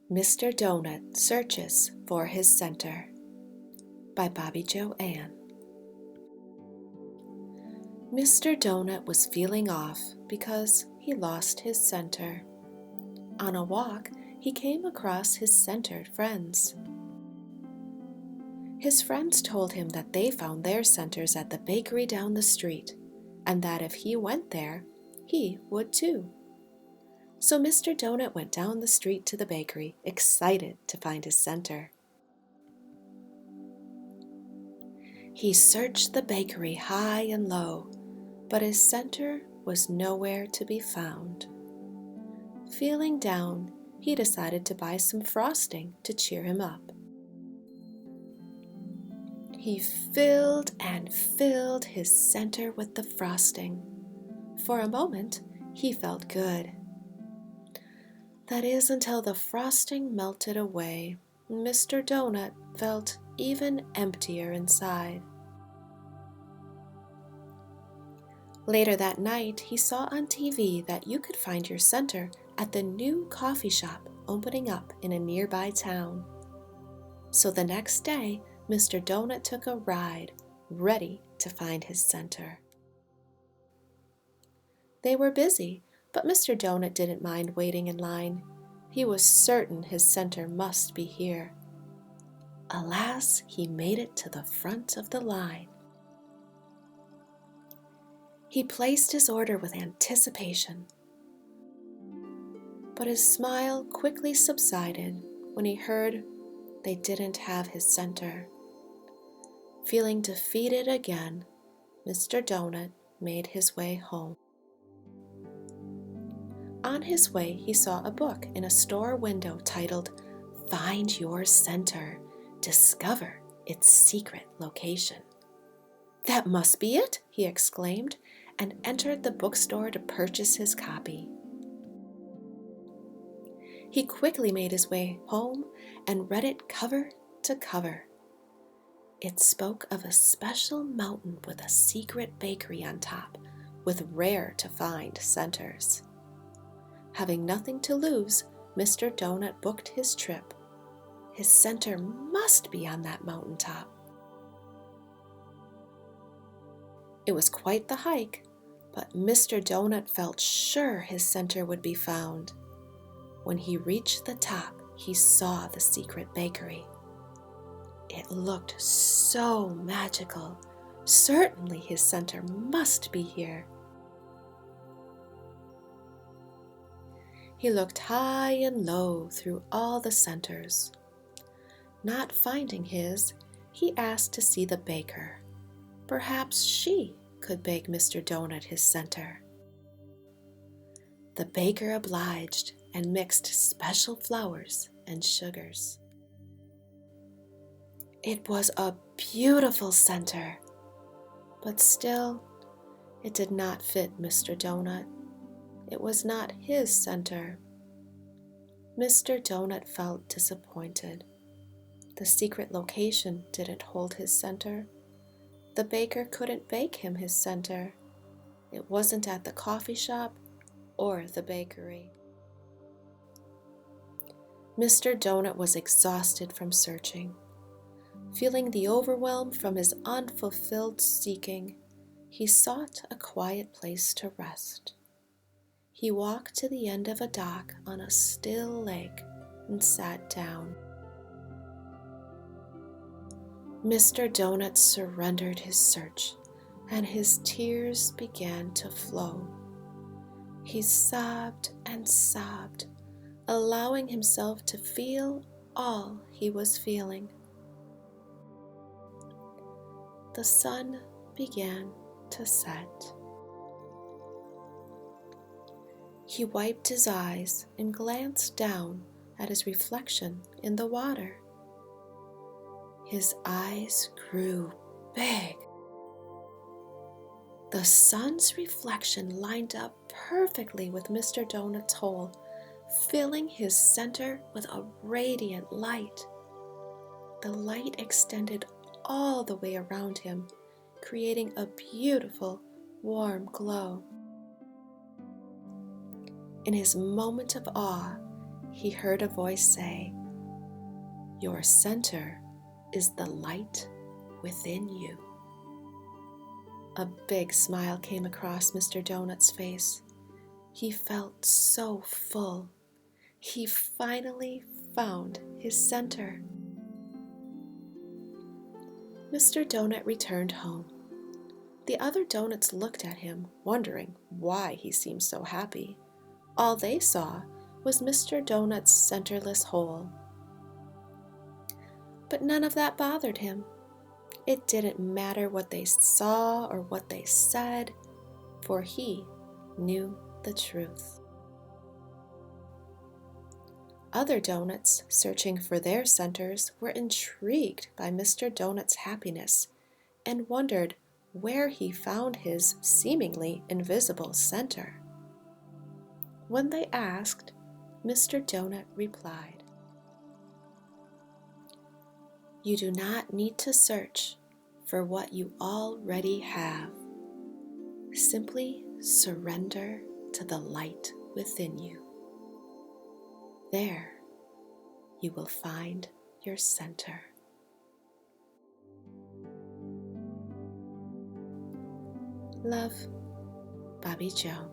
Mr. Donut Searches for His Center by Bobbie Jo. Mr. Donut was feeling off because he lost his center. On a walk, he came across his centered friends. His friends told him that they found their centers at the bakery down the street, and that if he went there, he would too. So Mr. Donut went down the street to the bakery, excited to find his center. He searched the bakery high and low, but his center was nowhere to be found. Feeling down, he decided to buy some frosting to cheer him up. He filled and filled his center with the frosting. For a moment, he felt good. That is until the frosting melted away. Mr. Donut felt even emptier inside. Later that night, he saw on TV that you could find your center at the new coffee shop opening up in a nearby town. So the next day, Mr. Donut took a ride, ready to find his center. They were busy, but Mr. Donut didn't mind waiting in line. He was certain his center must be here. Alas, he made it to the front of the line. He placed his order with anticipation, but his smile quickly subsided when he heard they didn't have his center. Feeling defeated again, Mr. Donut made his way home. On his way, he saw a book in a store window titled, "Find Your Center. Discover its secret location." "That must be it," he exclaimed, and entered the bookstore to purchase his copy. He quickly made his way home and read it cover to cover. It spoke of a special mountain with a secret bakery on top, with rare-to-find centers. Having nothing to lose, Mr. Donut booked his trip. His center must be on that mountaintop. It was quite the hike, but Mr. Donut felt sure his center would be found. When he reached the top, he saw the secret bakery. It looked so magical. Certainly his center must be here. He looked high and low through all the centers. Not finding his, he asked to see the baker. Perhaps she could bake Mr. Donut his center. The baker obliged and mixed special flours and sugars. It was a beautiful center, but still, it did not fit Mr. Donut. It was not his center. Mr. Donut felt disappointed. The secret location didn't hold his center. The baker couldn't bake him his center. It wasn't at the coffee shop or the bakery. Mr. Donut was exhausted from searching. Feeling the overwhelm from his unfulfilled seeking, he sought a quiet place to rest. He walked to the end of a dock on a still lake and sat down. Mr. Donut surrendered his search, and his tears began to flow. He sobbed and sobbed, allowing himself to feel all he was feeling. The sun began to set. He wiped his eyes and glanced down at his reflection in the water. His eyes grew big. The sun's reflection lined up perfectly with Mr. Donut's hole, filling his center with a radiant light. The light extended all the way around him, creating a beautiful, warm glow. In his moment of awe, he heard a voice say, "Your center is the light within you." A big smile came across Mr. Donut's face. He felt so full. He finally found his center. Mr. Donut returned home. The other donuts looked at him, wondering why he seemed so happy. All they saw was Mr. Donut's centerless hole. But none of that bothered him. It didn't matter what they saw or what they said, for he knew the truth. Other donuts, searching for their centers, were intrigued by Mr. Donut's happiness and wondered where he found his seemingly invisible center. When they asked, Mr. Donut replied, "You do not need to search for what you already have. Simply surrender to the light within you. There, you will find your center." Love, Bobbie Jo.